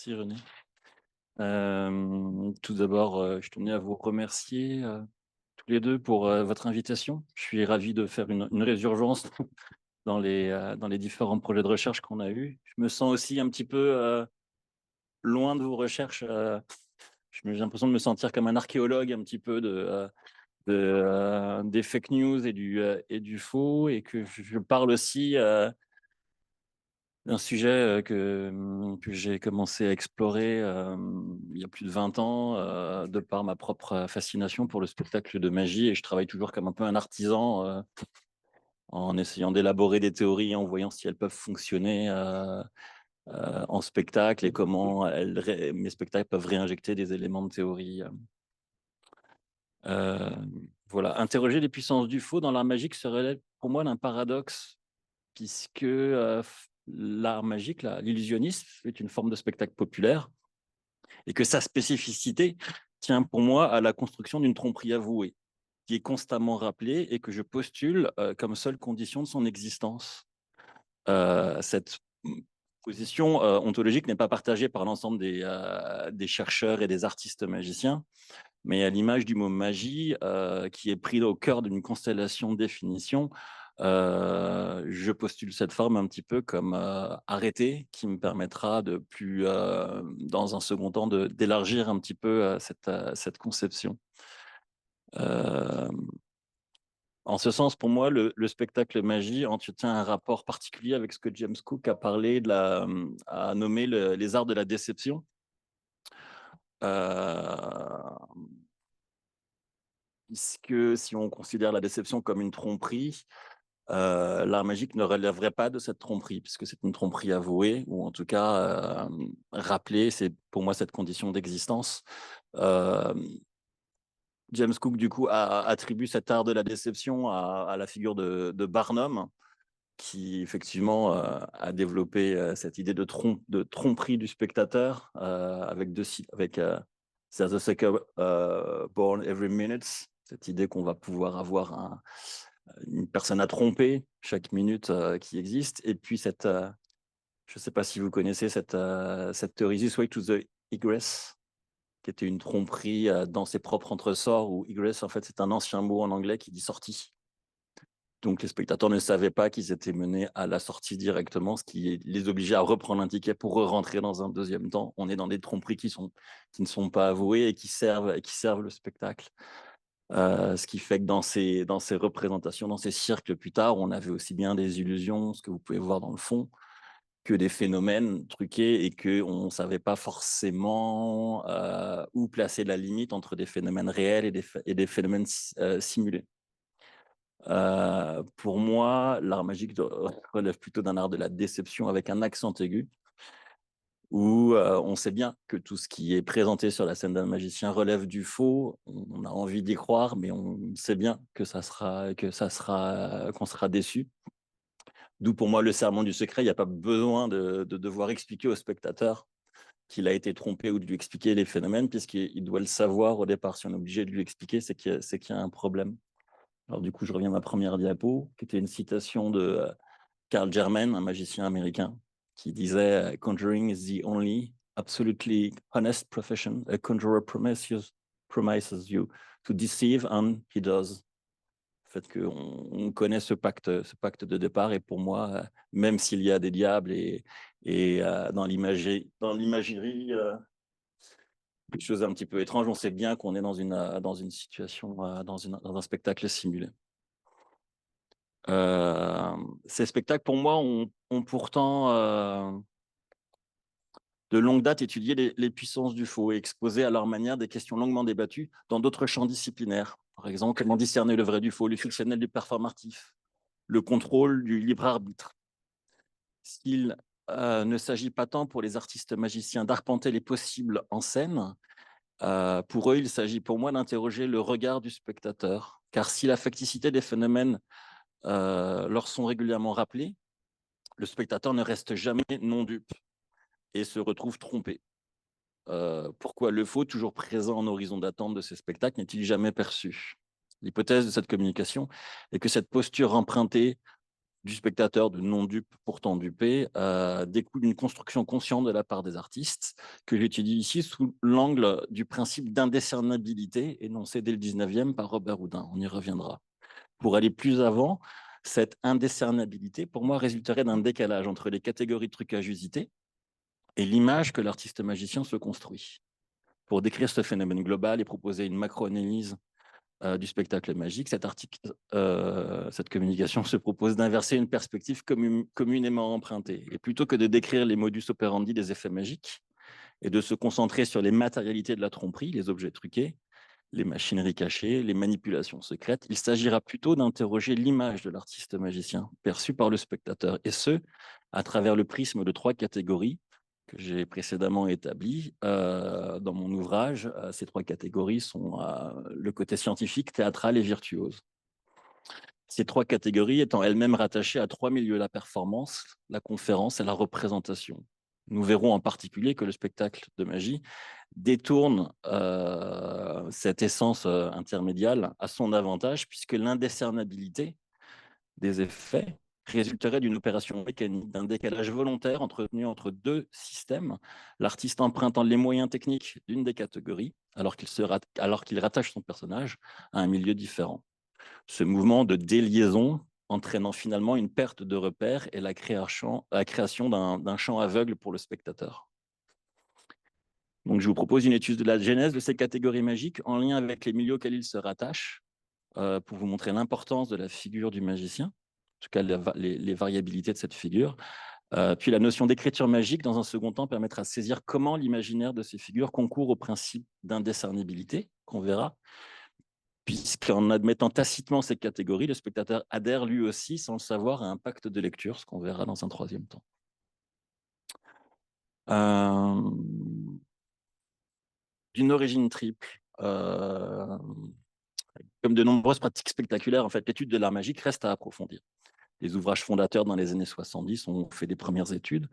Merci René. Tout d'abord, je tenais à vous remercier tous les deux pour votre invitation. Je suis ravi de faire une résurgence dans les différents projets de recherche qu'on a eus. Je me sens aussi un petit peu loin de vos recherches. J'ai l'impression de me sentir comme un archéologue un petit peu des fake news et du faux, et que je parle aussi un sujet que j'ai commencé à explorer il y a plus de 20 ans, de par ma propre fascination pour le spectacle de magie. Et je travaille toujours comme un peu un artisan, en essayant d'élaborer des théories, en voyant si elles peuvent fonctionner en spectacle, et comment mes spectacles peuvent réinjecter des éléments de théorie. Euh, voilà. Interroger les puissances du faux dans l'art magique se relève pour moi d'un paradoxe, puisque l'art magique, l'illusionnisme, est une forme de spectacle populaire, et que sa spécificité tient pour moi à la construction d'une tromperie avouée, qui est constamment rappelée et que je postule comme seule condition de son existence. Cette position ontologique n'est pas partagée par l'ensemble des chercheurs et des artistes magiciens, mais à l'image du mot magie, qui est pris au cœur d'une constellation de définitions, je postule cette forme un petit peu comme arrêté, qui me permettra de plus, dans un second temps, d'élargir un petit peu cette conception. Euh, En ce sens, pour moi, le spectacle magie entretient un rapport particulier avec ce que James Cook a parlé a nommé les arts de la déception. Euh, Puisque si on considère la déception comme une tromperie, l'art magique ne relèverait pas de cette tromperie, puisque c'est une tromperie avouée, ou en tout cas rappelée. C'est pour moi cette condition d'existence. Euh, James Cook, du coup, attribue cet art de la déception à la figure de Barnum, qui effectivement a développé cette idée de tromperie du spectateur avec There's a Sucker Born Every Minute, cette idée qu'on va pouvoir avoir une personne à tromper chaque minute qui existe. Et puis je ne sais pas si vous connaissez cette théorie This Way to the Egress, qui était une tromperie dans ses propres entresorts, où egress, en fait, c'est un ancien mot en anglais qui dit sortie. Donc, les spectateurs ne savaient pas qu'ils étaient menés à la sortie directement, ce qui les obligeait à reprendre un ticket pour rentrer dans un deuxième temps. On est dans des tromperies qui ne sont pas avouées et qui servent le spectacle. Ce qui fait que dans ces représentations, dans ces cercles plus tard, on avait aussi bien des illusions, ce que vous pouvez voir dans le fond, que des phénomènes truqués, et qu'on ne savait pas forcément où placer la limite entre des phénomènes réels et des phénomènes simulés. Pour moi, l'art magique relève plutôt d'un art de la déception avec un accent aigu, où on sait bien que tout ce qui est présenté sur la scène d'un magicien relève du faux. On a envie d'y croire, mais on sait bien qu'on sera déçu. D'où pour moi le serment du secret. Il n'y a pas besoin de devoir expliquer au spectateur qu'il a été trompé, ou de lui expliquer les phénomènes, puisqu'il doit le savoir au départ. Si on est obligé de lui expliquer, c'est qu'il y a un problème. Alors du coup, je reviens à ma première diapo, qui était une citation de Carl Germain, un magicien américain, qui disait Conjuring is the only absolutely honest profession. A conjurer promises you to deceive, and he does. Le fait qu'on connaît ce pacte de départ, et pour moi, même s'il y a des diables et dans l'imagerie, des choses un petit peu étranges, on sait bien qu'on est dans une situation, dans un spectacle simulé. Ces spectacles, pour moi, ont pourtant de longue date étudié les puissances du faux, et exposé à leur manière des questions longuement débattues dans d'autres champs disciplinaires. Par exemple, comment discerner le vrai du faux, le fictionnel du performatif, le contrôle du libre arbitre. S'il ne s'agit pas tant pour les artistes magiciens d'arpenter les possibles en scène, pour eux, il s'agit pour moi d'interroger le regard du spectateur. Car si la facticité des phénomènes leur sont régulièrement rappelés, le spectateur ne reste jamais non dupe et se retrouve trompé. Pourquoi le faux, toujours présent en horizon d'attente de ces spectacles, n'est-il jamais perçu? L'hypothèse de cette communication est que cette posture empruntée du spectateur, de non-dupe pourtant dupé, découle une construction consciente de la part des artistes que j'étudie ici sous l'angle du principe d'indécernabilité énoncé dès le 19e par Robert Houdin. On y reviendra. Pour aller plus avant, cette indécernabilité, pour moi, résulterait d'un décalage entre les catégories de trucage usité et l'image que l'artiste magicien se construit. Pour décrire ce phénomène global et proposer une macro-analyse du spectacle magique, cette communication se propose d'inverser une perspective communément empruntée. Et plutôt que de décrire les modus operandi des effets magiques et de se concentrer sur les matérialités de la tromperie, les objets truqués, les machineries cachées, les manipulations secrètes, il s'agira plutôt d'interroger l'image de l'artiste magicien perçue par le spectateur, et ce, à travers le prisme de 3 catégories que j'ai précédemment établies dans mon ouvrage. Ces 3 catégories sont le côté scientifique, théâtral et virtuose. Ces 3 catégories étant elles-mêmes rattachées à 3 milieux, la performance, la conférence et la représentation. Nous verrons en particulier que le spectacle de magie détourne cette essence intermédiale à son avantage, puisque l'indécernabilité des effets résulterait d'une opération mécanique, d'un décalage volontaire entretenu entre 2 systèmes, l'artiste empruntant les moyens techniques d'une des catégories, alors qu'il rattache son personnage à un milieu différent. Ce mouvement de déliaison entraînant finalement une perte de repères et la création d'un champ aveugle pour le spectateur. Donc, je vous propose une étude de la genèse de ces catégories magiques en lien avec les milieux auxquels ils se rattachent, pour vous montrer l'importance de la figure du magicien, en tout cas les variabilités de cette figure. Puis la notion d'écriture magique, dans un second temps, permettra de saisir comment l'imaginaire de ces figures concourt au principe d'indécernabilité, qu'on verra, puisqu'en admettant tacitement ces catégories, le spectateur adhère lui aussi, sans le savoir, à un pacte de lecture, ce qu'on verra dans un troisième temps. D'une origine triple, comme de nombreuses pratiques spectaculaires, en fait, l'étude de l'art magique reste à approfondir. Les ouvrages fondateurs dans les années 70 ont fait des premières études.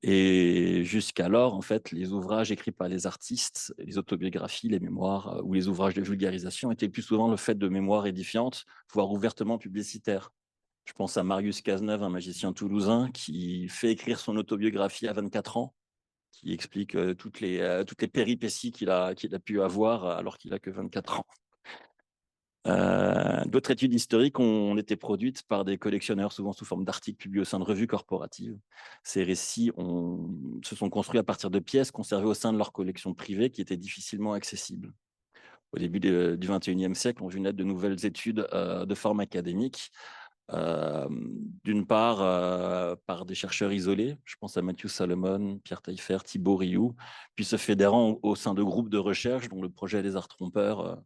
Et jusqu'alors, en fait, les ouvrages écrits par les artistes, les autobiographies, les mémoires ou les ouvrages de vulgarisation étaient plus souvent le fait de mémoires édifiantes, voire ouvertement publicitaires. Je pense à Marius Cazeneuve, un magicien toulousain, qui fait écrire son autobiographie à 24 ans, qui explique toutes les péripéties qu'il a pu avoir alors qu'il n'a que 24 ans. D'autres études historiques ont été produites par des collectionneurs, souvent sous forme d'articles publiés au sein de revues corporatives. Ces récits se sont construits à partir de pièces conservées au sein de leurs collections privées qui étaient difficilement accessibles. Au début du XXIe siècle, on vu naître de nouvelles études de forme académique, d'une part par des chercheurs isolés, je pense à Matthew Salomon, Pierre Taillefer, Thibaut Rioux, puis se fédérant au sein de groupes de recherche dont le projet des Arts Trompeurs,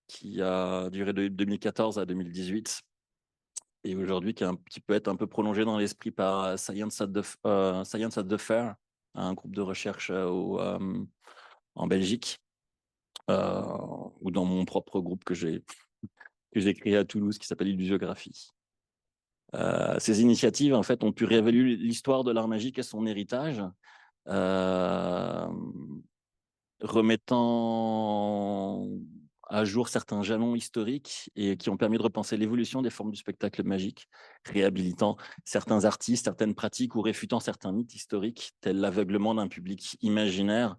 qui a duré de 2014 à 2018 et aujourd'hui qui peut être un peu prolongé dans l'esprit par Science at the Fair, un groupe de recherche en Belgique, ou dans mon propre groupe que j'ai créé à Toulouse qui s'appelle Illusiographie. Ces initiatives, en fait, ont pu révéler l'histoire de l'art magique et son héritage, remettant à jour certains jalons historiques et qui ont permis de repenser l'évolution des formes du spectacle magique, réhabilitant certains artistes, certaines pratiques ou réfutant certains mythes historiques, tels l'aveuglement d'un public imaginaire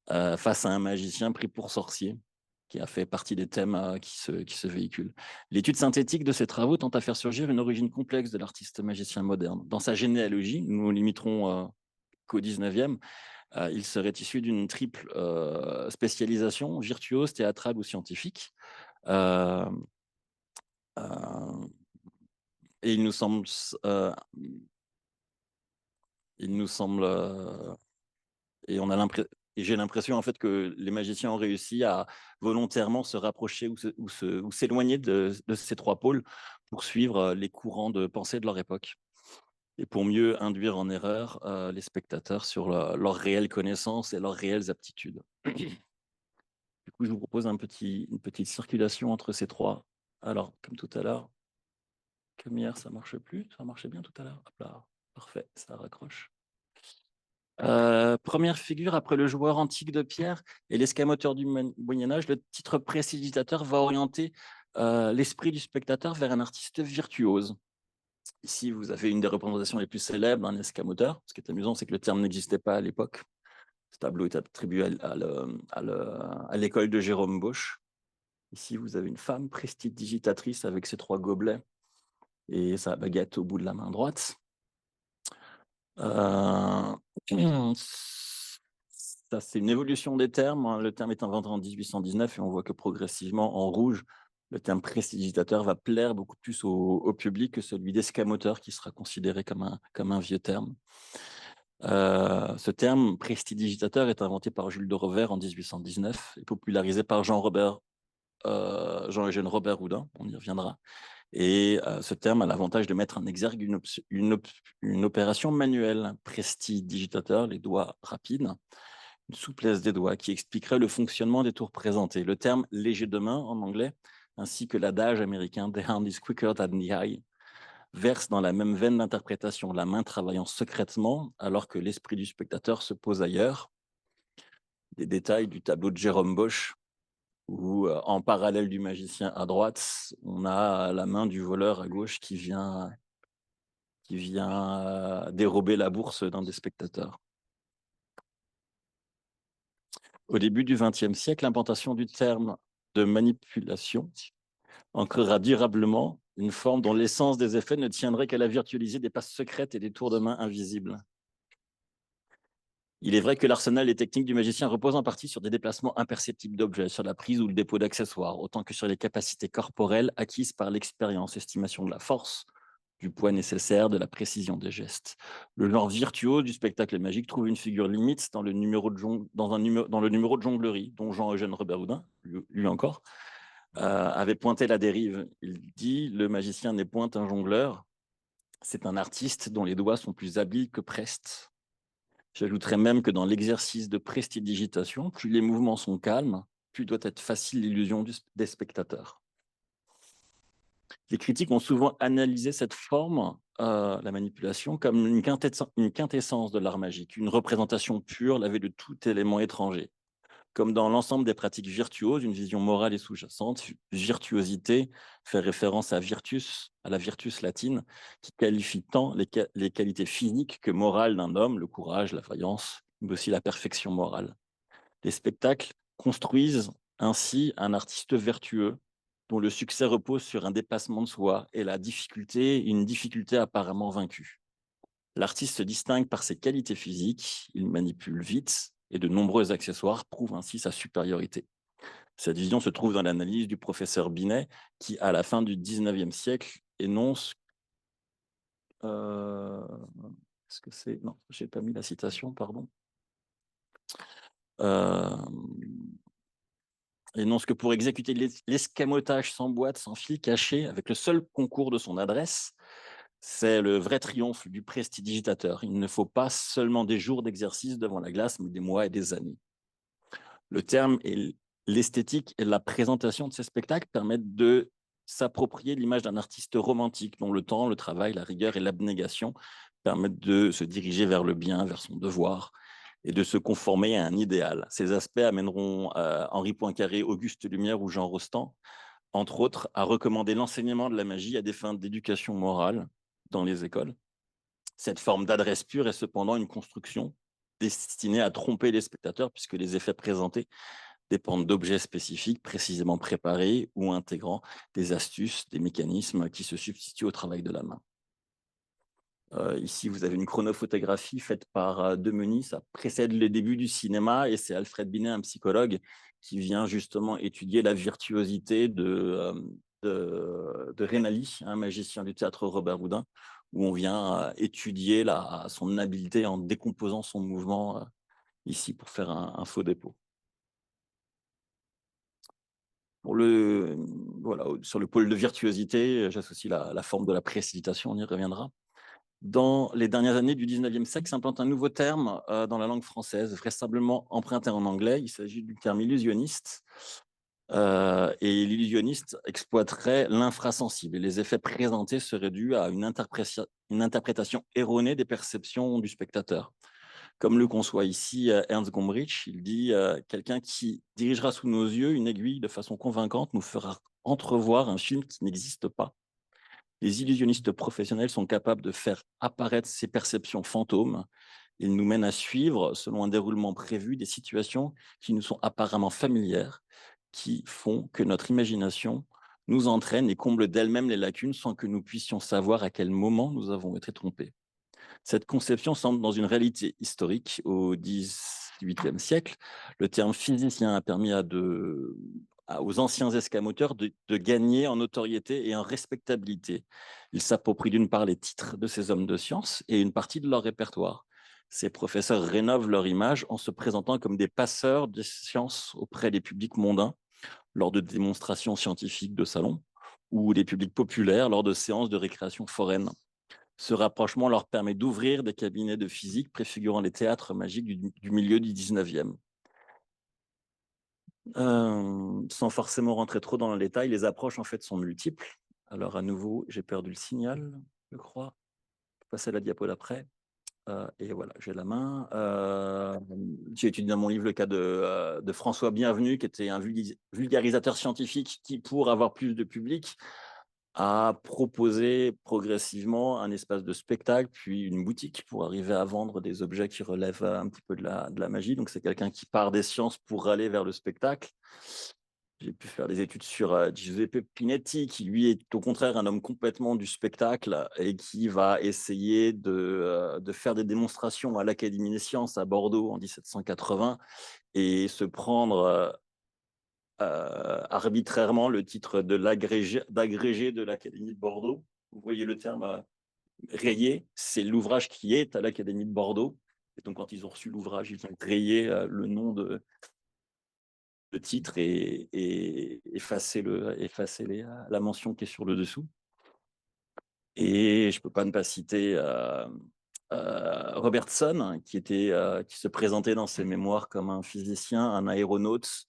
face à un magicien pris pour sorcier, qui a fait partie des thèmes qui se véhiculent. L'étude synthétique de ces travaux tente à faire surgir une origine complexe de l'artiste magicien moderne. Dans sa généalogie, nous nous limiterons qu'au 19e, il serait issu d'une triple spécialisation, virtuose, théâtrale ou scientifique. Euh, euh, et il nous semble, et on a l'impression, et j'ai l'impression en fait que les magiciens ont réussi à volontairement se rapprocher ou s'éloigner de ces 3 pôles pour suivre les courants de pensée de leur époque et pour mieux induire en erreur les spectateurs sur leurs réelles connaissances et leurs réelles aptitudes. Du coup, je vous propose une petite circulation entre ces 3. Alors, comme tout à l'heure, comme hier, ça ne marche plus. Ça marchait bien tout à l'heure. Hop là, parfait, ça raccroche. Première figure, après le joueur antique de pierre et l'escamoteur du Moyen-Âge, le titre précipitateur va orienter l'esprit du spectateur vers un artiste virtuose. Ici, vous avez une des représentations les plus célèbres d'un escamoteur. Ce qui est amusant, c'est que le terme n'existait pas à l'époque. Ce tableau est attribué à l'école de Jérôme Bosch. Ici, vous avez une femme prestidigitatrice avec ses 3 gobelets et sa baguette au bout de la main droite. Ça, c'est une évolution des termes, hein. Le terme est inventé en 1819 et on voit que progressivement, en rouge, le terme prestidigitateur va plaire beaucoup plus au public que celui d'escamoteur, qui sera considéré comme un vieux terme. Ce terme prestidigitateur est inventé par Jules de Rovère en 1819 et popularisé par Jean-Eugène Robert Houdin, on y reviendra. Et ce terme a l'avantage de mettre en exergue une opération manuelle, prestidigitateur, les doigts rapides, une souplesse des doigts qui expliquerait le fonctionnement des tours présentés. Le terme léger de main en anglais, ainsi que l'adage américain The hand is quicker than the eye, verse dans la même veine d'interprétation, la main travaillant secrètement alors que l'esprit du spectateur se pose ailleurs. Des détails du tableau de Jérôme Bosch où, en parallèle du magicien à droite, on a la main du voleur à gauche qui vient dérober la bourse d'un des spectateurs. Au début du XXe siècle, l'implantation du terme de manipulation ancrera durablement une forme dont l'essence des effets ne tiendrait qu'à la virtuosité des passes secrètes et des tours de main invisibles. Il est vrai que l'arsenal des techniques du magicien repose en partie sur des déplacements imperceptibles d'objets, sur la prise ou le dépôt d'accessoires, autant que sur les capacités corporelles acquises par l'expérience, estimation de la force, du poids nécessaire, de la précision des gestes. Le genre virtuose du spectacle magique trouve une figure limite dans le numéro de jonglerie, dont Jean-Eugène Robert Houdin, lui encore, avait pointé la dérive. Il dit « Le magicien n'est point un jongleur, c'est un artiste dont les doigts sont plus habiles que prestes. » J'ajouterais même que dans l'exercice de prestidigitation, plus les mouvements sont calmes, plus doit être facile l'illusion des spectateurs. Les critiques ont souvent analysé cette forme, la manipulation, comme une quintessence de l'art magique, une représentation pure, lavée de tout élément étranger. Comme dans l'ensemble des pratiques virtuoses, une vision morale est sous-jacente. Virtuosité fait référence à virtus, à la virtus latine, qui qualifie tant les qualités physiques que morales d'un homme, le courage, la vaillance, mais aussi la perfection morale. Les spectacles construisent ainsi un artiste vertueux dont le succès repose sur un dépassement de soi et une difficulté apparemment vaincue. L'artiste se distingue par ses qualités physiques, il manipule vite et de nombreux accessoires prouvent ainsi sa supériorité. Cette vision se trouve dans l'analyse du professeur Binet qui, à la fin du 19e siècle, énonce... Est-ce que c'est... Non, je n'ai pas mis la citation, pardon. Énonce que pour exécuter l'escamotage sans boîte, sans fil caché, avec le seul concours de son adresse, c'est le vrai triomphe du prestidigitateur. Il ne faut pas seulement des jours d'exercice devant la glace, mais des mois et des années. Le terme et l'esthétique et la présentation de ces spectacles permettent de s'approprier l'image d'un artiste romantique dont le temps, le travail, la rigueur et l'abnégation permettent de se diriger vers le bien, vers son devoir et de se conformer à un idéal. Ces aspects amèneront Henri Poincaré, Auguste Lumière ou Jean Rostand, entre autres, à recommander l'enseignement de la magie à des fins d'éducation morale dans les écoles. Cette forme d'adresse pure est cependant une construction destinée à tromper les spectateurs puisque les effets présentés dépendent d'objets spécifiques, précisément préparés ou intégrant des astuces, des mécanismes qui se substituent au travail de la main. Ici, vous avez une chronophotographie faite par Demeny, ça précède les débuts du cinéma et c'est Alfred Binet, un psychologue, qui vient justement étudier la virtuosité de Reinali, un magicien du théâtre Robert Houdin, où on vient étudier son habileté en décomposant son mouvement ici pour faire un faux dépôt. Voilà, sur le pôle de virtuosité, j'associe la forme de la précipitation, on y reviendra. Dans les dernières années du 19e siècle, s'implante un nouveau terme dans la langue française, vraisemblablement emprunté en anglais. Il s'agit du terme illusionniste. Et l'illusionniste exploiterait l'infrasensible. Et les effets présentés seraient dus à une interprétation erronée des perceptions du spectateur. Comme le conçoit ici Ernst Gombrich, il dit « Quelqu'un qui dirigera sous nos yeux une aiguille de façon convaincante nous fera entrevoir un film qui n'existe pas. Les illusionnistes professionnels sont capables de faire apparaître ces perceptions fantômes. Ils nous mènent à suivre, selon un déroulement prévu, des situations qui nous sont apparemment familières, qui font que notre imagination nous entraîne et comble d'elle-même les lacunes sans que nous puissions savoir à quel moment nous avons été trompés. Cette conception semble dans une réalité historique. Au XVIIIe siècle, le terme physicien a permis aux anciens escamoteurs de gagner en notoriété et en respectabilité. Ils s'approprient d'une part les titres de ces hommes de science et une partie de leur répertoire. Ces professeurs rénovent leur image en se présentant comme des passeurs de sciences auprès des publics mondains lors de démonstrations scientifiques de salon ou des publics populaires lors de séances de récréation foraine. Ce rapprochement leur permet d'ouvrir des cabinets de physique préfigurant les théâtres magiques du milieu du 19e. Sans forcément rentrer trop dans le détail, les approches en fait sont multiples. Alors à nouveau, j'ai perdu le signal, je crois. Je vais passer à la diapo d'après. Et voilà, j'ai la main. J'ai étudié dans mon livre le cas de François Bienvenu, qui était un vulgarisateur scientifique qui, pour avoir plus de public, a proposé progressivement un espace de spectacle, puis une boutique pour arriver à vendre des objets qui relèvent un petit peu de la magie. Donc, c'est quelqu'un qui part des sciences pour aller vers le spectacle. J'ai pu faire des études sur Giuseppe Pinetti, qui lui est au contraire un homme complètement du spectacle et qui va essayer de faire des démonstrations à l'Académie des sciences à Bordeaux en 1780 et se prendre arbitrairement le titre d'agrégé de l'Académie de Bordeaux. Vous voyez le terme rayé, c'est l'ouvrage qui est à l'Académie de Bordeaux. Et donc, quand ils ont reçu l'ouvrage, ils ont rayé le nom de titre et effacé la mention qui est sur le dessous. Et je ne peux pas ne pas citer Robertson, qui se présentait dans ses mémoires comme un physicien, un aéronaute,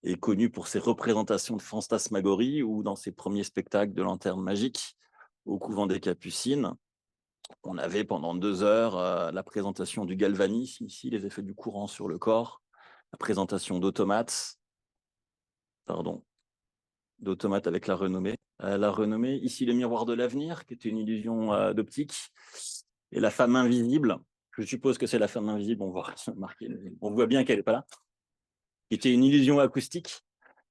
est connu pour ses représentations de fantasmagorie ou dans ses premiers spectacles de lanternes magiques au couvent des Capucines. On avait pendant 2 heures la présentation du galvanisme, ici les effets du courant sur le corps, la présentation d'automates, d'automates avec la renommée. Ici le miroir de l'avenir, qui était une illusion d'optique, et la femme invisible, je suppose que c'est la femme invisible, on voit bien qu'elle n'est pas là, qui était une illusion acoustique.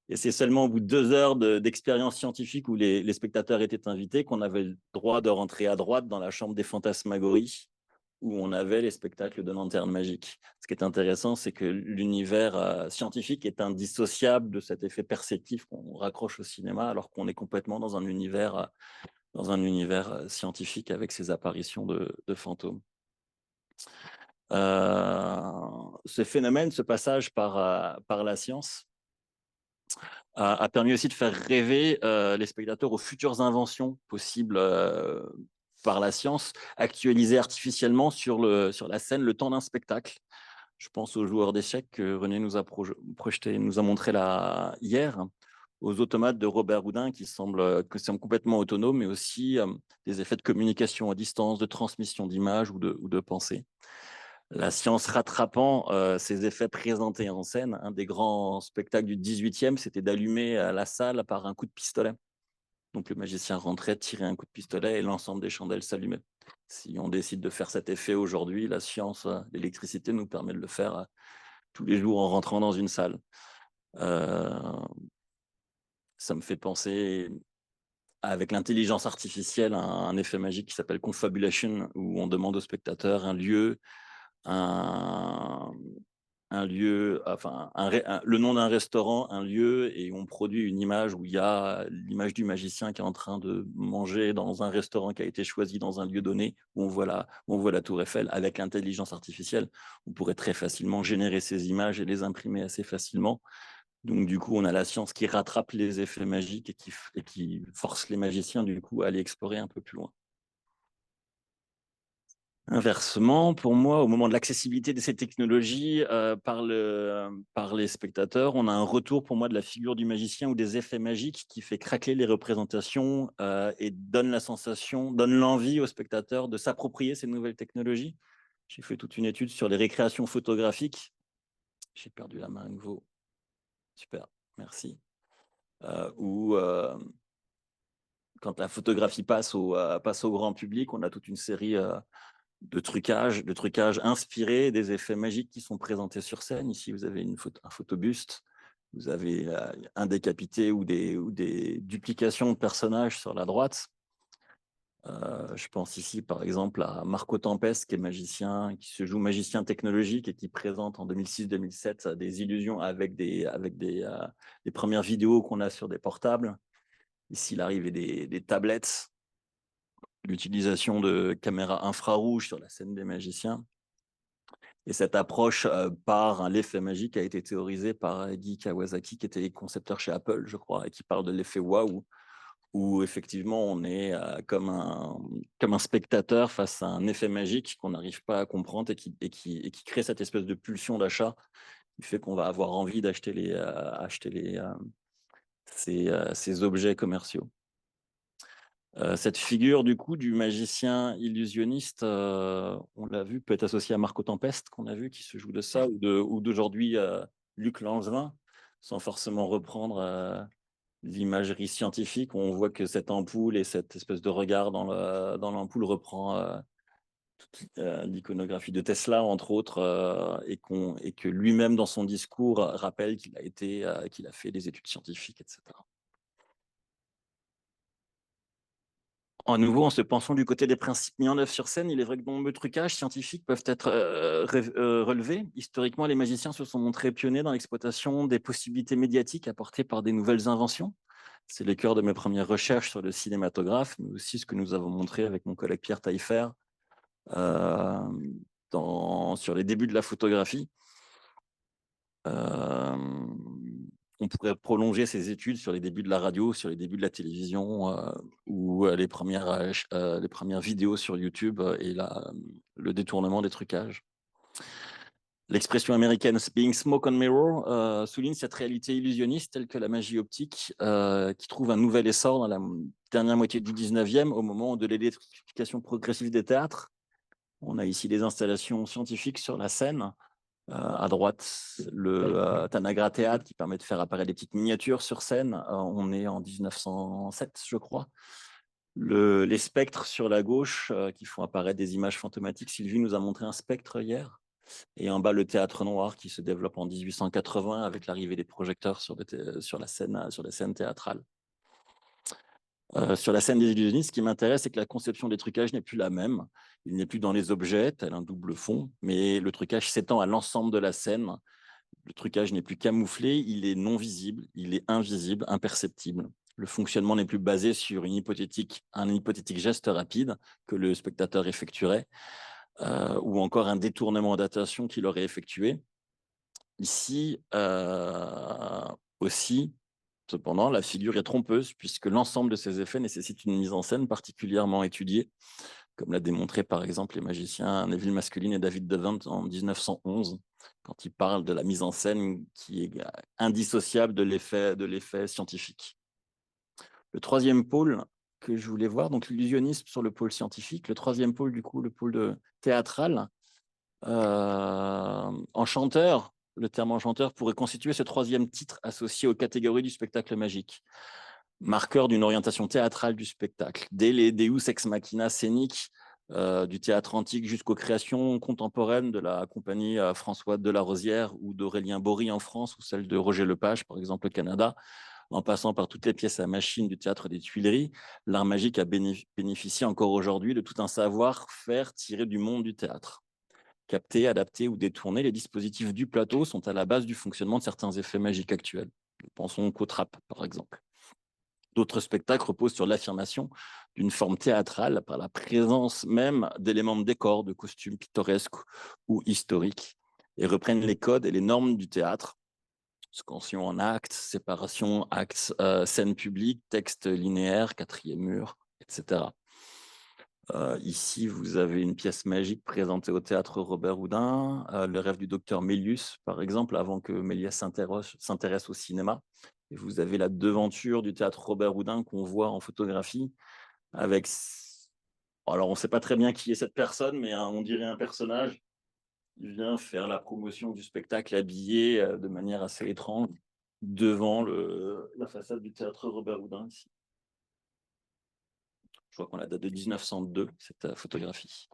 Et c'est seulement au bout de 2 heures d'expérience scientifique où les spectateurs étaient invités qu'on avait le droit de rentrer à droite dans la chambre des fantasmagories où on avait les spectacles de lanternes magiques. Ce qui est intéressant, c'est que l'univers scientifique est indissociable de cet effet perceptif qu'on raccroche au cinéma, alors qu'on est complètement dans un univers scientifique avec ces apparitions de fantômes. Ce phénomène, ce passage par la science, a permis aussi de faire rêver les spectateurs aux futures inventions possibles par la science, actualisées artificiellement sur la scène le temps d'un spectacle. Je pense aux joueurs d'échecs que René nous a montré là hier, aux automates de Robert Houdin qui semblent complètement autonomes, mais aussi des effets de communication à distance, de transmission d'images ou de pensée. La science rattrapant ces effets présentés en scène, un des grands spectacles du 18e, c'était d'allumer la salle par un coup de pistolet. Donc le magicien rentrait, tirait un coup de pistolet et l'ensemble des chandelles s'allumait. Si on décide de faire cet effet aujourd'hui, la science, l'électricité nous permet de le faire tous les jours en rentrant dans une salle. Ça me fait penser, avec l'intelligence artificielle, un effet magique qui s'appelle confabulation, où on demande au spectateur un lieu, le nom d'un restaurant, un lieu, et on produit une image où il y a l'image du magicien qui est en train de manger dans un restaurant qui a été choisi dans un lieu donné, où on voit la Tour Eiffel. Avec l'intelligence artificielle, on pourrait très facilement générer ces images et les imprimer assez facilement. Donc, du coup, on a la science qui rattrape les effets magiques et qui force les magiciens, du coup, à aller explorer un peu plus loin. Inversement, pour moi, au moment de l'accessibilité de ces technologies par les spectateurs, on a un retour pour moi de la figure du magicien ou des effets magiques qui fait craquer les représentations et donne l'envie aux spectateurs de s'approprier ces nouvelles technologies. J'ai fait toute une étude sur les récréations photographiques. J'ai perdu la main à nouveau. Super, merci. où quand la photographie passe au grand public, on a toute une série de trucages inspirés des effets magiques qui sont présentés sur scène. Ici, vous avez un photobuste, vous avez un décapité ou des duplications de personnages sur la droite. Je pense ici, par exemple, à Marco Tempest, qui est magicien, qui se joue magicien technologique et qui présente en 2006-2007 des illusions avec les premières vidéos qu'on a sur des portables. Ici, l'arrivée des tablettes, l'utilisation de caméras infrarouges sur la scène des magiciens. Et cette approche par l'effet magique a été théorisée par Guy Kawasaki, qui était concepteur chez Apple, je crois, et qui parle de l'effet waouh, où effectivement on est comme un spectateur face à un effet magique qu'on n'arrive pas à comprendre et qui crée cette espèce de pulsion d'achat qui fait qu'on va avoir envie d'acheter ces objets commerciaux. Cette figure du coup du magicien illusionniste, on l'a vu, peut être associé à Marco Tempest, qu'on a vu, qui se joue de ça, ou d'aujourd'hui Luc Langevin, sans forcément reprendre l'imagerie scientifique. On voit que cette ampoule et cette espèce de regard dans l'ampoule reprend l'iconographie de Tesla, entre autres, et que lui-même, dans son discours, rappelle qu'il a fait des études scientifiques, etc. À nouveau, en se pensant du côté des principes mis en œuvre sur scène, il est vrai que de nombreux trucages scientifiques peuvent être relevés. Historiquement, les magiciens se sont montrés pionniers dans l'exploitation des possibilités médiatiques apportées par des nouvelles inventions. C'est le cœur de mes premières recherches sur le cinématographe, mais aussi ce que nous avons montré avec mon collègue Pierre Taillefer euh, sur les débuts de la photographie. Euh, on pourrait prolonger ces études sur les débuts de la radio, sur les débuts de la télévision ou les premières vidéos sur YouTube et le détournement des trucages. L'expression américaine being smoke on mirror souligne cette réalité illusionniste telle que la magie optique qui trouve un nouvel essor dans la dernière moitié du 19e au moment de l'électrification progressive des théâtres. On a ici des installations scientifiques sur la scène. À droite, le Tanagra Théâtre qui permet de faire apparaître des petites miniatures sur scène. On est en 1907, je crois. Les spectres sur la gauche qui font apparaître des images fantomatiques. Sylvie nous a montré un spectre hier. Et en bas, le théâtre noir qui se développe en 1880 avec l'arrivée des projecteurs sur la scène théâtrale. Sur la scène des illusionnistes, ce qui m'intéresse, c'est que la conception des trucages n'est plus la même. Il n'est plus dans les objets, tel un double fond, mais le trucage s'étend à l'ensemble de la scène. Le trucage n'est plus camouflé, il est non visible, il est invisible, imperceptible. Le fonctionnement n'est plus basé sur un hypothétique geste rapide que le spectateur effectuerait, ou encore un détournement d'attention qu'il aurait effectué. Ici aussi, cependant, la figure est trompeuse puisque l'ensemble de ces effets nécessite une mise en scène particulièrement étudiée, comme l'a démontré par exemple les magiciens Neville Masculine et David Devant en 1911, quand ils parlent de la mise en scène qui est indissociable de l'effet scientifique. Le troisième pôle que je voulais voir, donc l'illusionnisme sur le pôle scientifique, le troisième pôle, du coup, le pôle théâtral, enchanteur, le terme enchanteur pourrait constituer ce troisième titre associé aux catégories du spectacle magique, marqueur d'une orientation théâtrale du spectacle. Dès les Deus ex machina scéniques du théâtre antique jusqu'aux créations contemporaines de la compagnie François Delarosière ou d'Aurélien Bory en France ou celle de Roger Lepage, par exemple, au Canada, en passant par toutes les pièces à machine du théâtre des Tuileries, l'art magique a bénéficié encore aujourd'hui de tout un savoir-faire tiré du monde du théâtre. Capter, adapter ou détourner, les dispositifs du plateau sont à la base du fonctionnement de certains effets magiques actuels. Pensons qu'au trap, par exemple. D'autres spectacles reposent sur l'affirmation d'une forme théâtrale par la présence même d'éléments de décor, de costumes pittoresques ou historiques, et reprennent les codes et les normes du théâtre. Scansion en actes, séparation, actes, scène publique, texte linéaire, quatrième mur, etc. Ici, vous avez une pièce magique présentée au théâtre Robert Houdin, Le rêve du docteur Mélius, par exemple, avant que Méliès s'intéresse au cinéma. Et vous avez la devanture du théâtre Robert Houdin qu'on voit en photographie avec... Alors, on ne sait pas très bien qui est cette personne, mais on dirait un personnage qui vient faire la promotion du spectacle habillé de manière assez étrange. devant la façade du théâtre Robert Houdin, ici. Je vois qu'on la date de 1902, cette photographie.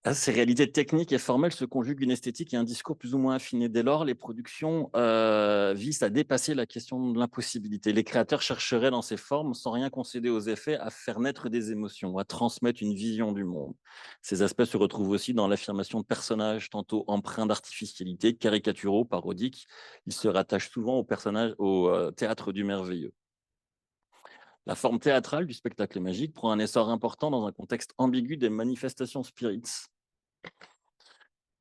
À ces réalités techniques et formelles se conjuguent une esthétique et un discours plus ou moins affinés. Dès lors, les productions visent à dépasser la question de l'impossibilité. Les créateurs chercheraient dans ces formes, sans rien concéder aux effets, à faire naître des émotions, à transmettre une vision du monde. Ces aspects se retrouvent aussi dans l'affirmation de personnages, tantôt empreints d'artificialité, caricaturaux, parodiques. Ils se rattachent souvent au théâtre du merveilleux. La forme théâtrale du spectacle magique prend un essor important dans un contexte ambigu des manifestations spirites.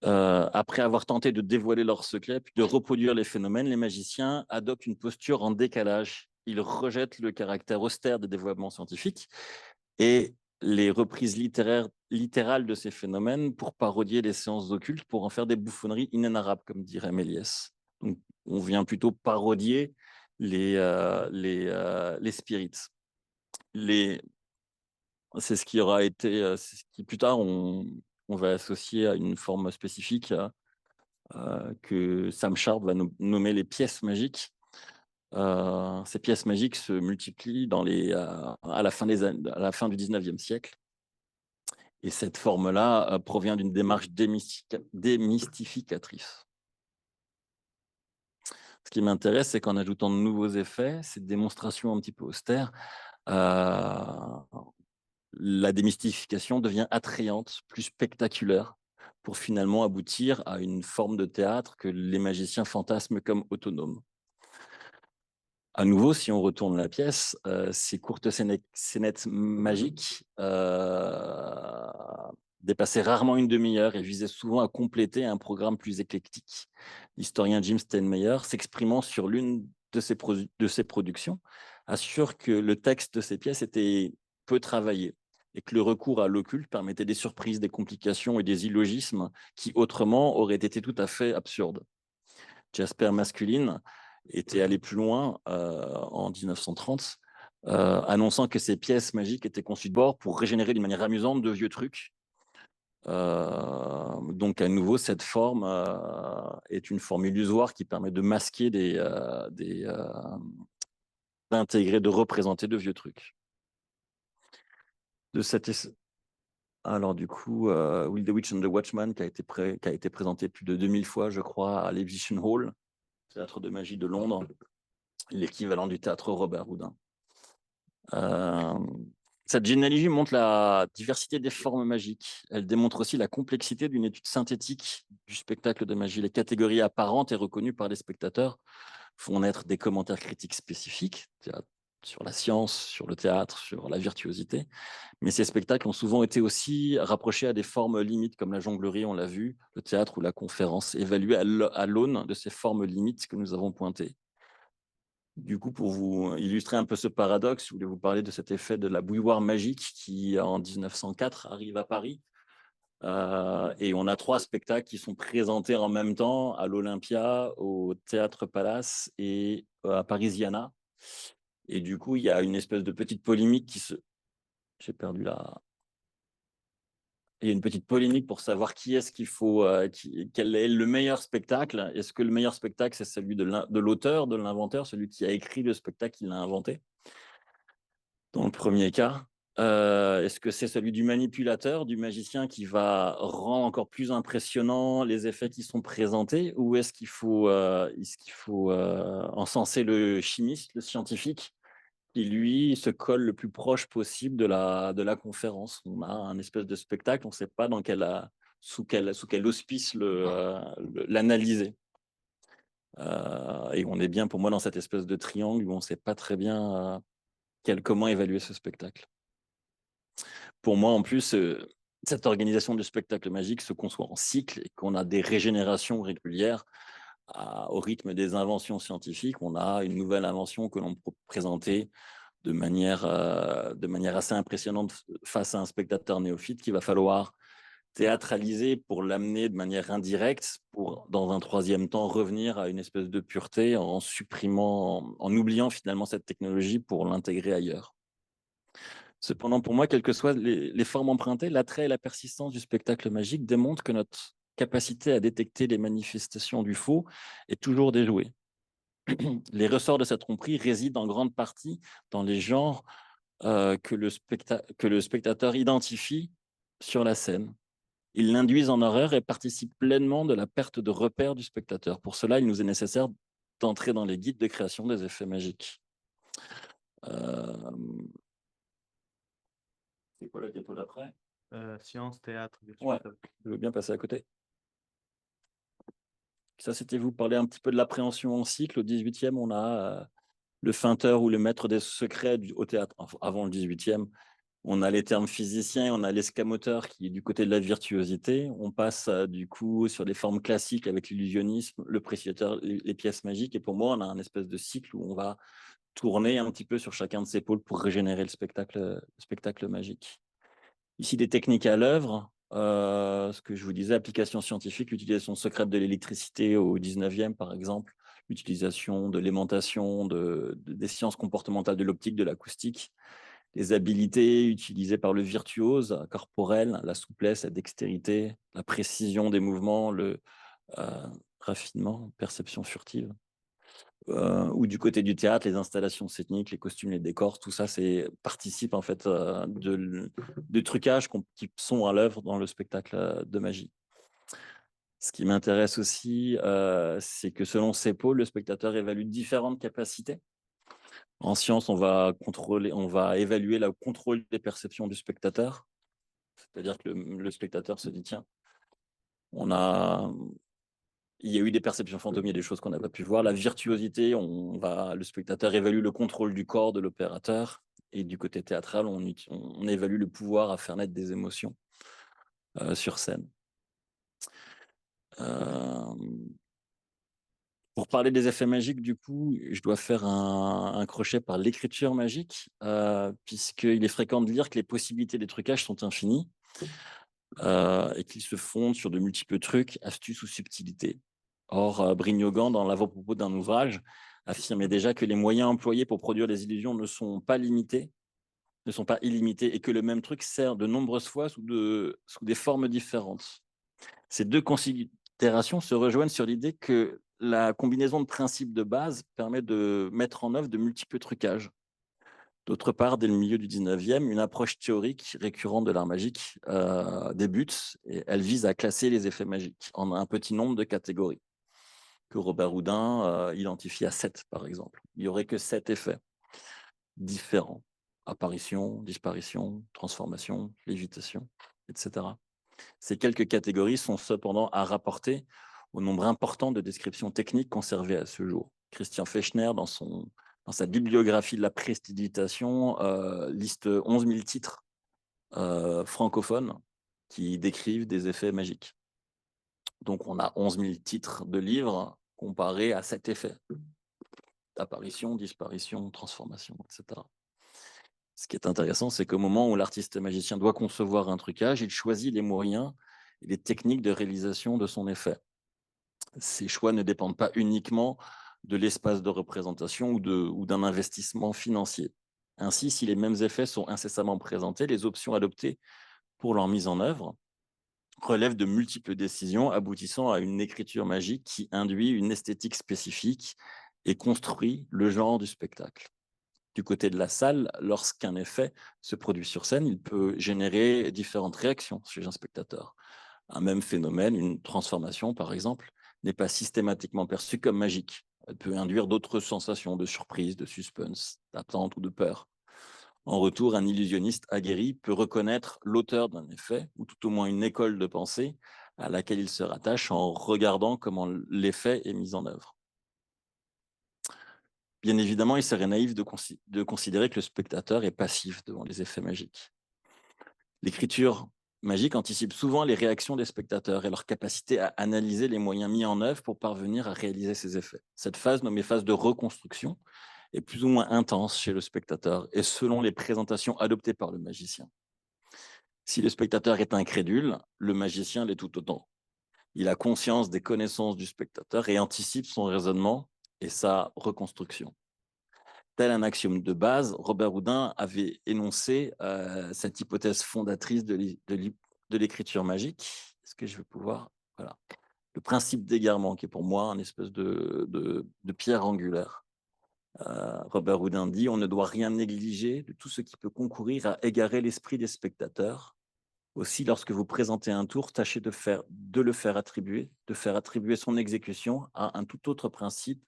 Après avoir tenté de dévoiler leurs secrets, puis de reproduire les phénomènes, les magiciens adoptent une posture en décalage. Ils rejettent le caractère austère des développements scientifiques et les reprises littérales de ces phénomènes pour parodier les séances occultes, pour en faire des bouffonneries inénarrables, comme dirait Méliès. Donc, on vient plutôt parodier les spirites. C'est ce qui aura été, c'est ce qui plus tard on va associer à une forme spécifique que Sam Sharp va nommer les pièces magiques. Ces pièces magiques se multiplient à la fin du 19e siècle. Et cette forme-là provient d'une démarche démystificatrice. Ce qui m'intéresse, c'est qu'en ajoutant de nouveaux effets, cette démonstration un petit peu austère, la démystification devient attrayante, plus spectaculaire, pour finalement aboutir à une forme de théâtre que les magiciens fantasment comme autonome. À nouveau, si on retourne la pièce, ces courtes scénettes magiques dépassaient rarement une demi-heure et visaient souvent à compléter un programme plus éclectique. L'historien Jim Steinmeyer, s'exprimant sur l'une de ses productions, assure que le texte de ces pièces était peu travaillé et que le recours à l'occulte permettait des surprises, des complications et des illogismes qui autrement auraient été tout à fait absurdes. Jasper Masculine était allé plus loin en 1930, annonçant que ces pièces magiques étaient conçues d'abord pour régénérer d'une manière amusante de vieux trucs. Donc à nouveau, cette forme est une forme illusoire qui permet de masquer d'intégrer, de représenter de vieux trucs. Alors du coup, Will the Witch and the Watchman, qui a été présenté plus de 2000 fois, je crois, à l'Exhibition Hall, théâtre de magie de Londres, l'équivalent du théâtre Robert Houdin. Cette généalogie montre la diversité des formes magiques. Elle démontre aussi la complexité d'une étude synthétique du spectacle de magie. Les catégories apparentes et reconnues par les spectateurs font naître des commentaires critiques spécifiques sur la science, sur le théâtre, sur la virtuosité. Mais ces spectacles ont souvent été aussi rapprochés à des formes limites, comme la jonglerie, on l'a vu, le théâtre ou la conférence, évalués à l'aune de ces formes limites que nous avons pointées. Du coup, pour vous illustrer un peu ce paradoxe, je voulais vous parler de cet effet de la bouilloire magique qui, en 1904, arrive à Paris. Et on a 3 spectacles qui sont présentés en même temps à l'Olympia, au Théâtre Palace et à Parisiana. Et du coup, il y a une espèce de petite polémique qui se... J'ai perdu la... Il y a une petite polémique pour savoir qui est-ce qu'il faut, quel est le meilleur spectacle. Est-ce que le meilleur spectacle, c'est celui de l'auteur, de l'inventeur, celui qui a écrit le spectacle, qui l'a inventé, dans le premier cas? Est-ce que c'est celui du manipulateur, du magicien qui va rendre encore plus impressionnant les effets qui sont présentés? Ou est-ce qu'il faut encenser le chimiste, le scientifique, qui lui se colle le plus proche possible de la conférence? On a un espèce de spectacle, on ne sait pas sous quel auspice l'analyser. Et on est bien pour moi dans cette espèce de triangle où on ne sait pas très bien comment évaluer ce spectacle. Pour moi, en plus, cette organisation du spectacle magique se conçoit en cycle et qu'on a des régénérations régulières au rythme des inventions scientifiques. On a une nouvelle invention que l'on peut présenter de manière assez impressionnante face à un spectateur néophyte qu'il va falloir théâtraliser pour l'amener de manière indirecte, pour, dans un troisième temps, revenir à une espèce de pureté en en oubliant finalement cette technologie pour l'intégrer ailleurs. Cependant, pour moi, quelles que soient les formes empruntées, l'attrait et la persistance du spectacle magique démontrent que notre capacité à détecter les manifestations du faux est toujours déjouée. Les ressorts de cette tromperie résident en grande partie dans les genres que le spectateur identifie sur la scène. Ils l'induisent en erreur et participent pleinement de la perte de repère du spectateur. Pour cela, il nous est nécessaire d'entrer dans les guides de création des effets magiques. C'est quoi la diapo d'après? Science, théâtre, Ouais, je veux bien passer à côté. Ça, c'était vous parler un petit peu de l'appréhension en cycle. Au 18e, on a le feinteur ou le maître des secrets au théâtre. Avant le 18e, on a les termes physiciens, on a l'escamoteur qui est du côté de la virtuosité. On passe du coup sur les formes classiques avec l'illusionnisme, le précipitateur, les pièces magiques. Et pour moi, on a un espèce de cycle où on va tourner un petit peu sur chacun de ces pôles pour régénérer le spectacle magique. Ici, des techniques à l'œuvre. Ce que je vous disais, application scientifique, l'utilisation secrète de l'électricité au 19e, par exemple, l'utilisation de l'aimantation, des sciences comportementales de l'optique, de l'acoustique, les habilités utilisées par le virtuose corporel, la souplesse, la dextérité, la précision des mouvements, le raffinement, perception furtive. Ou du côté du théâtre, les installations scéniques, les costumes, les décors, tout ça, participe en fait de trucages qui sont à l'œuvre dans le spectacle de magie. Ce qui m'intéresse aussi, c'est que selon ces pôles, le spectateur évalue différentes capacités. En science, on va évaluer le contrôle des perceptions du spectateur. C'est-à-dire que le spectateur se dit, tiens, il y a eu des perceptions fantômes, il y a des choses qu'on n'a pas pu voir. La virtuosité, le spectateur évalue le contrôle du corps de l'opérateur. Et du côté théâtral, on évalue le pouvoir à faire naître des émotions sur scène. Pour parler des effets magiques, du coup, je dois faire un crochet par l'écriture magique, puisqu'il est fréquent de lire que les possibilités des trucages sont infinies et qu'ils se fondent sur de multiples trucs, astuces ou subtilités. Or, Brignogan, dans l'avant-propos d'un ouvrage, affirmait déjà que les moyens employés pour produire des illusions ne sont pas illimités et que le même truc sert de nombreuses fois sous des formes différentes. Ces deux considérations se rejoignent sur l'idée que la combinaison de principes de base permet de mettre en œuvre de multiples trucages. D'autre part, dès le milieu du 19e, une approche théorique récurrente de l'art magique débute et elle vise à classer les effets magiques en un petit nombre de catégories que Robert Houdin identifie à 7, par exemple. Il n'y aurait que 7 effets différents. Apparition, disparition, transformation, lévitation, etc. Ces quelques catégories sont cependant à rapporter au nombre important de descriptions techniques conservées à ce jour. Christian Fechner, dans sa bibliographie de la prestidigitation, liste 11 000 titres francophones qui décrivent des effets magiques. Donc, on a 11 000 titres de livres comparés à 7 effets. Apparition, disparition, transformation, etc. Ce qui est intéressant, c'est qu'au moment où l'artiste magicien doit concevoir un trucage, il choisit les moyens et les techniques de réalisation de son effet. Ces choix ne dépendent pas uniquement de l'espace de représentation ou d'un investissement financier. Ainsi, si les mêmes effets sont incessamment présentés, les options adoptées pour leur mise en œuvre relèvent de multiples décisions aboutissant à une écriture magique qui induit une esthétique spécifique et construit le genre du spectacle. Du côté de la salle, lorsqu'un effet se produit sur scène, il peut générer différentes réactions chez un spectateur. Un même phénomène, une transformation par exemple, n'est pas systématiquement perçue comme magique. Elle peut induire d'autres sensations de surprise, de suspense, d'attente ou de peur. En retour, un illusionniste aguerri peut reconnaître l'auteur d'un effet, ou tout au moins une école de pensée à laquelle il se rattache en regardant comment l'effet est mis en œuvre. Bien évidemment, il serait naïf de considérer que le spectateur est passif devant les effets magiques. L'écriture magique anticipe souvent les réactions des spectateurs et leur capacité à analyser les moyens mis en œuvre pour parvenir à réaliser ces effets. Cette phase, nommée phase de reconstruction, est plus ou moins intense chez le spectateur et selon les présentations adoptées par le magicien. Si le spectateur est incrédule, le magicien l'est tout autant. Il a conscience des connaissances du spectateur et anticipe son raisonnement et sa reconstruction. Tel un axiome de base, Robert Houdin avait énoncé cette hypothèse fondatrice de l'écriture magique. Est-ce que je vais pouvoir Voilà. Le principe d'égarement, qui est pour moi un espèce de pierre angulaire. Robert Houdin dit: «On ne doit rien négliger de tout ce qui peut concourir à égarer l'esprit des spectateurs. Aussi, lorsque vous présentez un tour, tâchez de faire attribuer son exécution à un tout autre principe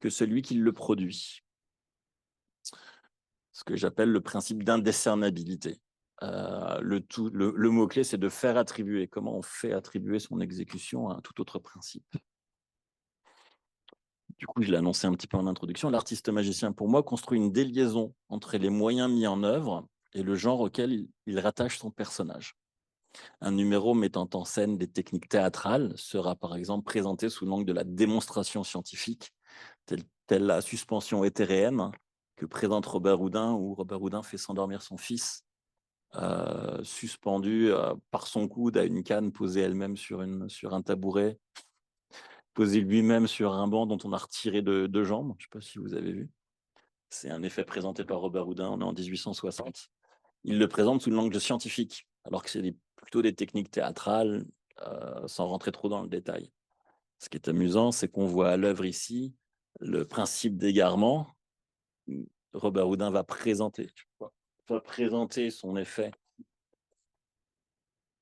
que celui qui le produit». Ce que j'appelle le principe d'indécernabilité. Le mot-clé, c'est de faire attribuer. Comment on fait attribuer son exécution à un tout autre principe? Du coup, je l'ai annoncé un petit peu en introduction, l'artiste magicien, pour moi, construit une déliaison entre les moyens mis en œuvre et le genre auquel il rattache son personnage. Un numéro mettant en scène des techniques théâtrales sera par exemple présenté sous l'angle de la démonstration scientifique, telle la suspension éthéréenne que présente Robert Houdin, où Robert Houdin fait s'endormir son fils, suspendu par son coude à une canne posée elle-même sur un tabouret, posé lui-même sur un banc dont on a retiré deux jambes. Je ne sais pas si vous avez vu. C'est un effet présenté par Robert Houdin, on est en 1860. Il le présente sous l'angle scientifique, alors que c'est plutôt des techniques théâtrales, sans rentrer trop dans le détail. Ce qui est amusant, c'est qu'on voit à l'œuvre ici le principe d'égarement. Robert Houdin va présenter son effet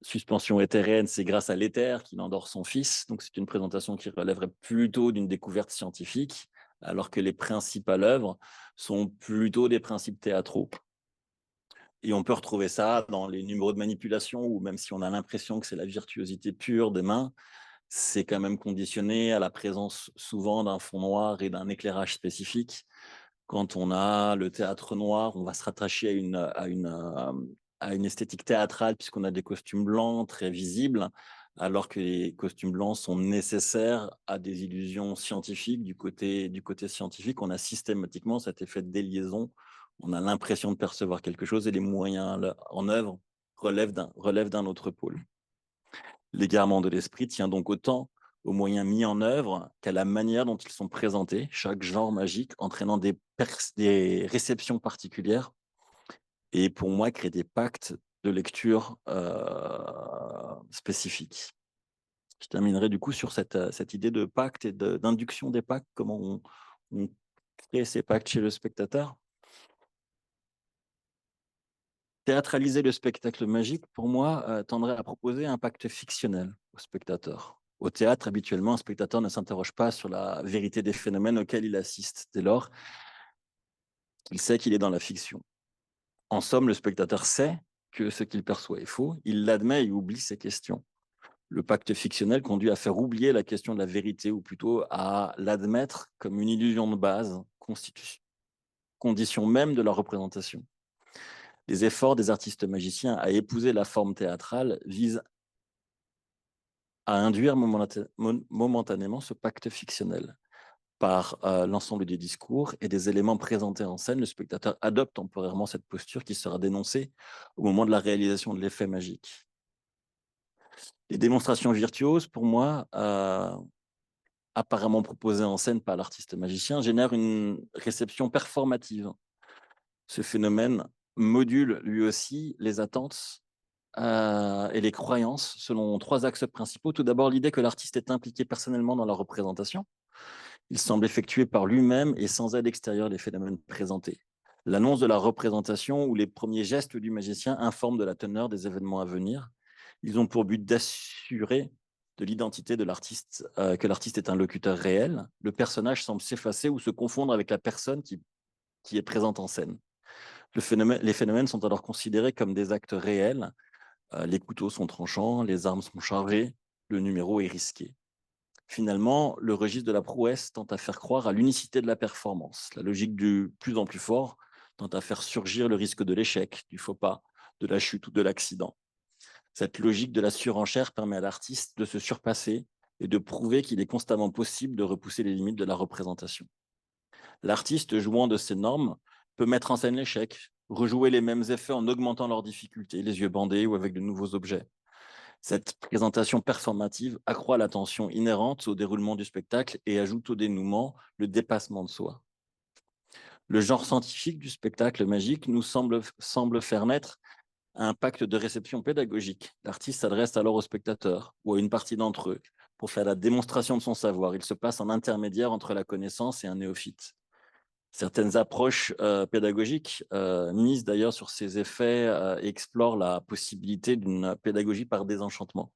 suspension éthérienne, c'est grâce à l'éther qu'il endort son fils. Donc, c'est une présentation qui relèverait plutôt d'une découverte scientifique, alors que les principes à l'œuvre sont plutôt des principes théâtraux. Et on peut retrouver ça dans les numéros de manipulation, où même si on a l'impression que c'est la virtuosité pure des mains, c'est quand même conditionné à la présence souvent d'un fond noir et d'un éclairage spécifique. Quand on a le théâtre noir, on va se rattacher à une esthétique théâtrale puisqu'on a des costumes blancs très visibles, alors que les costumes blancs sont nécessaires à des illusions scientifiques. Du côté scientifique, on a systématiquement cet effet de déliaison. On a l'impression de percevoir quelque chose et les moyens en œuvre relèvent d'un autre pôle. L'égarement de l'esprit tient donc autant aux moyens mis en œuvre qu'à la manière dont ils sont présentés, chaque genre magique entraînant des réceptions particulières et pour moi crée des pactes de lecture spécifiques. Je terminerai du coup sur cette idée de pacte et d'induction des pactes, comment on crée ces pactes chez le spectateur. Théâtraliser le spectacle magique, pour moi, tendrait à proposer un pacte fictionnel au spectateur. Au théâtre, habituellement, un spectateur ne s'interroge pas sur la vérité des phénomènes auxquels il assiste, dès lors qu'il sait qu'il est dans la fiction. En somme, le spectateur sait que ce qu'il perçoit est faux, il l'admet et oublie ses questions. Le pacte fictionnel conduit à faire oublier la question de la vérité, ou plutôt à l'admettre comme une illusion de base, condition même de la représentation. Les efforts des artistes magiciens à épouser la forme théâtrale visent à induire momentanément ce pacte fictionnel. Par l'ensemble des discours et des éléments présentés en scène, le spectateur adopte temporairement cette posture qui sera dénoncée au moment de la réalisation de l'effet magique. Les démonstrations virtuoses, pour moi, apparemment proposées en scène par l'artiste magicien, génèrent une réception performative. Ce phénomène module lui aussi les attentes et les croyances selon trois axes principaux. Tout d'abord, l'idée que l'artiste est impliqué personnellement dans la représentation. Il semble effectuer par lui-même et sans aide extérieure les phénomènes présentés. L'annonce de la représentation ou les premiers gestes du magicien informent de la teneur des événements à venir. Ils ont pour but d'assurer de l'identité de l'artiste, que l'artiste est un locuteur réel. Le personnage semble s'effacer ou se confondre avec la personne qui est présente en scène. Les phénomènes sont alors considérés comme des actes réels. Les couteaux sont tranchants, les armes sont chargées, le numéro est risqué. Finalement, le registre de la prouesse tend à faire croire à l'unicité de la performance. La logique du plus en plus fort tend à faire surgir le risque de l'échec, du faux pas, de la chute ou de l'accident. Cette logique de la surenchère permet à l'artiste de se surpasser et de prouver qu'il est constamment possible de repousser les limites de la représentation. L'artiste, jouant de ces normes, peut mettre en scène l'échec, rejouer les mêmes effets en augmentant leur difficulté, les yeux bandés ou avec de nouveaux objets. Cette présentation performative accroît la tension inhérente au déroulement du spectacle et ajoute au dénouement le dépassement de soi. Le genre scientifique du spectacle magique nous semble faire naître à un pacte de réception pédagogique. L'artiste s'adresse alors aux spectateurs ou à une partie d'entre eux pour faire la démonstration de son savoir. Il se passe en intermédiaire entre la connaissance et un néophyte. Certaines approches pédagogiques misent d'ailleurs sur ces effets et explorent la possibilité d'une pédagogie par désenchantement.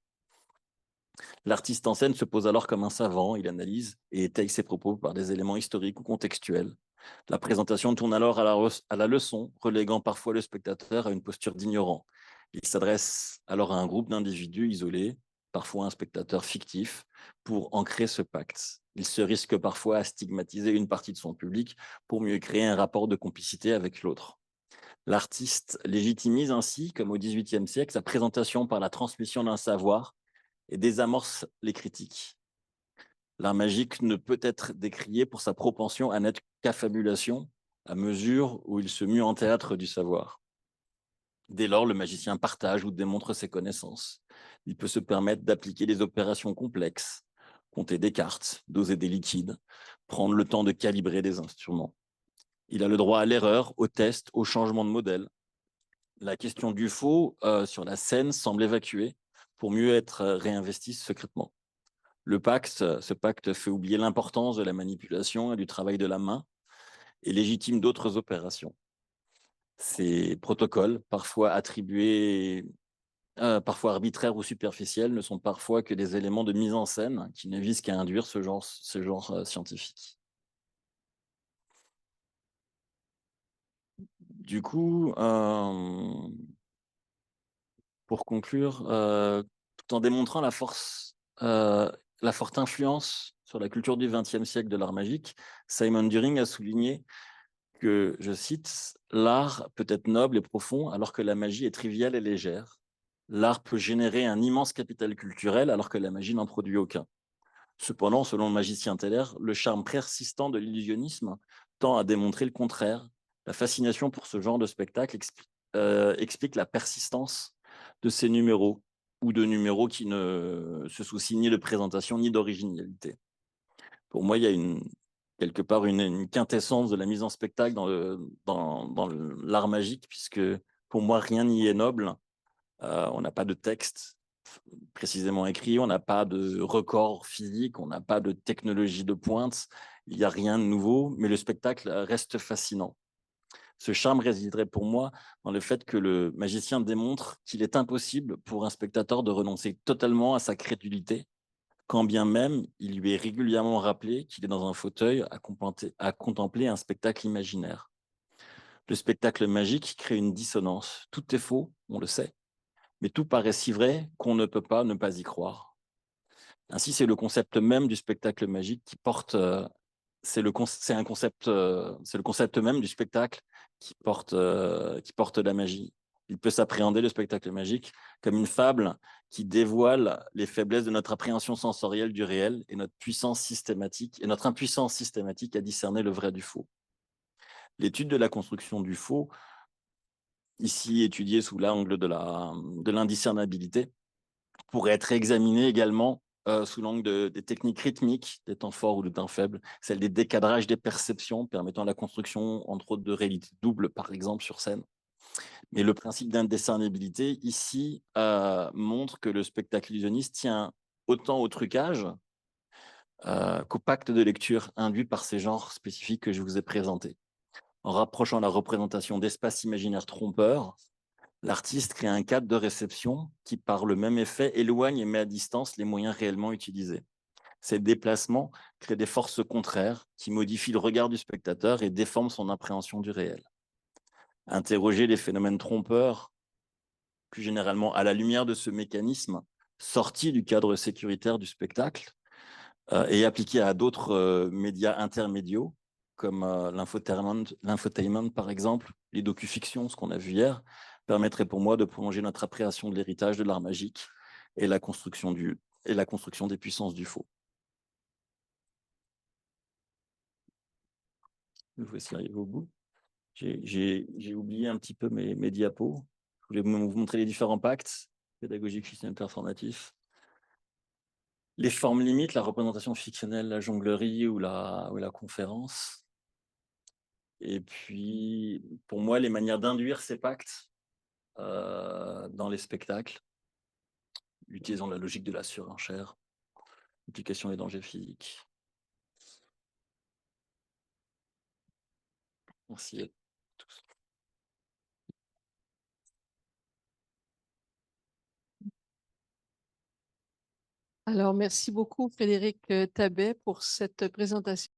L'artiste en scène se pose alors comme un savant, il analyse et étaye ses propos par des éléments historiques ou contextuels. La présentation tourne alors à la leçon, reléguant parfois le spectateur à une posture d'ignorant. Il s'adresse alors à un groupe d'individus isolés, parfois un spectateur fictif, pour ancrer ce pacte. Il se risque parfois à stigmatiser une partie de son public pour mieux créer un rapport de complicité avec l'autre. L'artiste légitimise ainsi, comme au XVIIIe siècle, sa présentation par la transmission d'un savoir et désamorce les critiques. L'art magique ne peut être décrié pour sa propension à n'être qu'affabulation, à mesure où il se mue en théâtre du savoir. Dès lors, le magicien partage ou démontre ses connaissances. Il peut se permettre d'appliquer des opérations complexes, compter des cartes, doser des liquides, prendre le temps de calibrer des instruments. Il a le droit à l'erreur, au test, au changement de modèle. La question du faux sur la scène semble évacuée pour mieux être réinvestie secrètement. Ce pacte fait oublier l'importance de la manipulation et du travail de la main et légitime d'autres opérations. Ces protocoles, parfois attribués, parfois arbitraires ou superficiels, ne sont parfois que des éléments de mise en scène qui ne visent qu'à induire ce genre scientifique. Du coup, pour conclure, tout en démontrant la forte influence sur la culture du XXe siècle de l'art magique, Simon During a souligné que, je cite, « L'art peut être noble et profond alors que la magie est triviale et légère. L'art peut générer un immense capital culturel alors que la magie n'en produit aucun. Cependant, selon le magicien Teller, le charme persistant de l'illusionnisme tend à démontrer le contraire. La fascination pour ce genre de spectacle explique la persistance de ces numéros ou de numéros qui ne se soucient ni de présentation ni d'originalité. » Pour moi, il y a quelque part une quintessence de la mise en spectacle dans l'art magique, puisque pour moi, rien n'y est noble. On n'a pas de texte précisément écrit, on n'a pas de record physique, on n'a pas de technologie de pointe, il n'y a rien de nouveau, mais le spectacle reste fascinant. Ce charme résiderait pour moi dans le fait que le magicien démontre qu'il est impossible pour un spectateur de renoncer totalement à sa crédulité, quand bien même il lui est régulièrement rappelé qu'il est dans un fauteuil à contempler un spectacle imaginaire. Le spectacle magique crée une dissonance. Tout est faux, on le sait, mais tout paraît si vrai qu'on ne peut pas ne pas y croire. Ainsi, c'est le concept même du spectacle magique qui porte, c'est le concept même du spectacle qui porte la magie. Il peut s'appréhender, le spectacle magique, comme une fable qui dévoile les faiblesses de notre appréhension sensorielle du réel et notre impuissance systématique à discerner le vrai du faux. L'étude de la construction du faux, ici étudiée sous l'angle de l'indiscernabilité, pourrait être examinée également sous l'angle des techniques rythmiques, des temps forts ou des temps faibles, celle des décadrages des perceptions permettant la construction, entre autres, de réalités doubles, par exemple, sur scène. Mais le principe d'indiscernibilité, ici, montre que le spectacle illusionniste tient autant au trucage qu'au pacte de lecture induit par ces genres spécifiques que je vous ai présentés. En rapprochant la représentation d'espaces imaginaires trompeurs, l'artiste crée un cadre de réception qui, par le même effet, éloigne et met à distance les moyens réellement utilisés. Ces déplacements créent des forces contraires qui modifient le regard du spectateur et déforment son appréhension du réel. Interroger les phénomènes trompeurs, plus généralement à la lumière de ce mécanisme sorti du cadre sécuritaire du spectacle et appliqué à d'autres médias intermédiaux, comme l'infotainment, par exemple, les docufictions, ce qu'on a vu hier, permettrait pour moi de prolonger notre appréhension de l'héritage de l'art magique et la construction des puissances du faux. Nous voici arrivés au bout. J'ai oublié un petit peu mes diapos. Je voulais vous montrer les différents pactes pédagogiques, fictionnels, performatifs. Les formes limites, la représentation fictionnelle, la jonglerie ou la conférence. Et puis, pour moi, les manières d'induire ces pactes dans les spectacles. Utilisons la logique de la surenchère, multiplication des dangers physiques. Merci à tous. Alors, merci beaucoup, Frédéric Tabet, pour cette présentation.